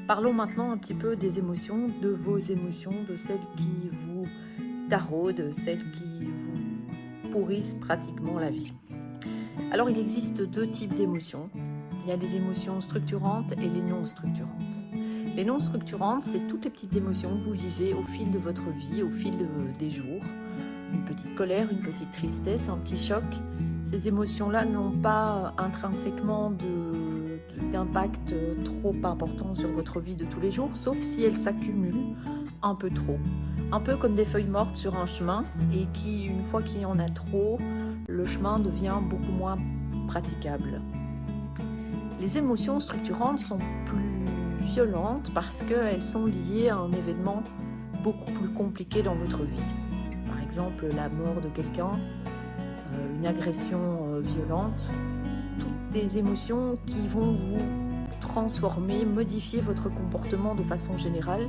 Parlons maintenant un petit peu des émotions, de vos émotions, de celles qui vous taraudent, celles qui vous pourrissent pratiquement la vie. Alors il existe deux types d'émotions. Il y a les émotions structurantes et les non structurantes. Les non structurantes, c'est toutes les petites émotions que vous vivez au fil de votre vie, au fil des jours. Une petite colère, une petite tristesse, un petit choc. Ces émotions-là n'ont pas intrinsèquement d'impact trop important sur votre vie de tous les jours, sauf si elles s'accumulent un peu trop. Un peu comme des feuilles mortes sur un chemin et qui, une fois qu'il y en a trop, le chemin devient beaucoup moins praticable. Les émotions structurantes sont plus violentes parce qu'elles sont liées à un événement beaucoup plus compliqué dans votre vie. Par exemple, la mort de quelqu'un, une agression violente, toutes des émotions qui vont vous transformer, modifier votre comportement de façon générale,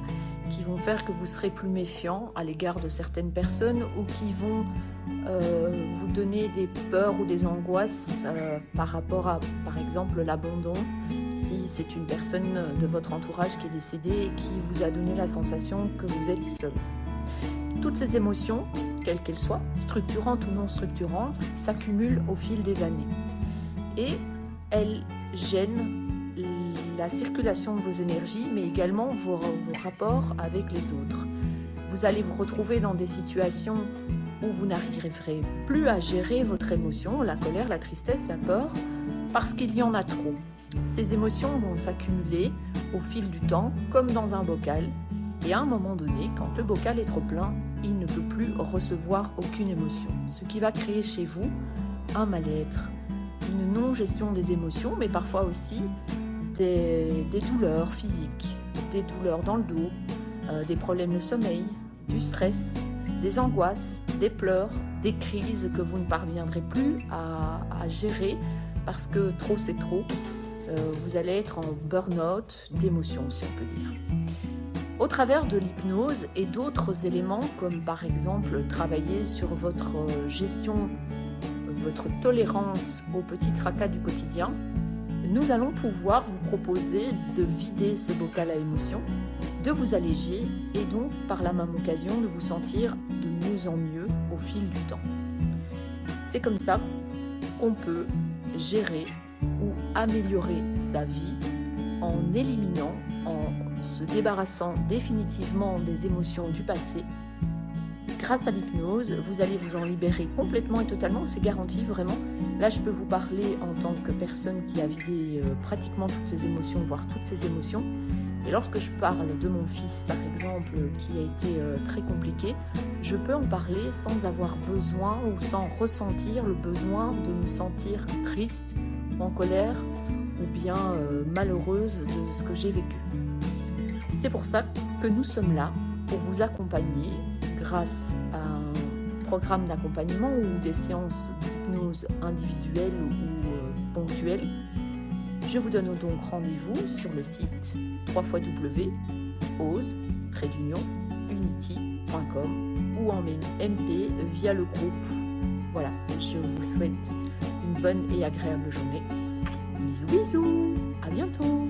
qui vont faire que vous serez plus méfiant à l'égard de certaines personnes ou qui vont vous donner des peurs ou des angoisses par rapport à, par exemple, l'abandon, si c'est une personne de votre entourage qui est décédée et qui vous a donné la sensation que vous êtes seul. Toutes ces émotions, quelles qu'elles soient, structurantes ou non structurantes, s'accumulent au fil des années. Et elles gênent la circulation de vos énergies, mais également vos rapports avec les autres. Vous allez vous retrouver dans des situations où vous n'arriverez plus à gérer votre émotion, la colère, la tristesse, la peur, parce qu'il y en a trop. Ces émotions vont s'accumuler au fil du temps, comme dans un bocal, et à un moment donné, quand le bocal est trop plein, il ne peut plus recevoir aucune émotion, ce qui va créer chez vous un mal-être, une non-gestion des émotions, mais parfois aussi des douleurs physiques, des douleurs dans le dos, des problèmes de sommeil, du stress, des angoisses, des pleurs, des crises que vous ne parviendrez plus à gérer parce que trop c'est trop. Vous allez être en burn-out d'émotions, si on peut dire. Au travers de l'hypnose et d'autres éléments, comme par exemple travailler sur votre gestion, votre tolérance aux petits tracas du quotidien, nous allons pouvoir vous proposer de vider ce bocal à émotions, de vous alléger et donc par la même occasion de vous sentir de mieux en mieux au fil du temps. C'est comme ça qu'on peut gérer ou améliorer sa vie en éliminant, en se débarrassant définitivement des émotions du passé. Grâce à l'hypnose, vous allez vous en libérer complètement et totalement, c'est garanti vraiment. Là, je peux vous parler en tant que personne qui a vidé pratiquement toutes ses émotions, voire toutes ses émotions. Et lorsque je parle de mon fils, par exemple, qui a été très compliqué, je peux en parler sans avoir besoin ou sans ressentir le besoin de me sentir triste, en colère ou bien malheureuse de ce que j'ai vécu. C'est pour ça que nous sommes là, pour vous accompagner grâce à un programme d'accompagnement ou des séances d'hypnose individuelles ou ponctuelles. Je vous donne donc rendez-vous sur le site www.ose-unity.com ou en MP via le groupe. Voilà, je vous souhaite une bonne et agréable journée. Bisous bisous, à bientôt.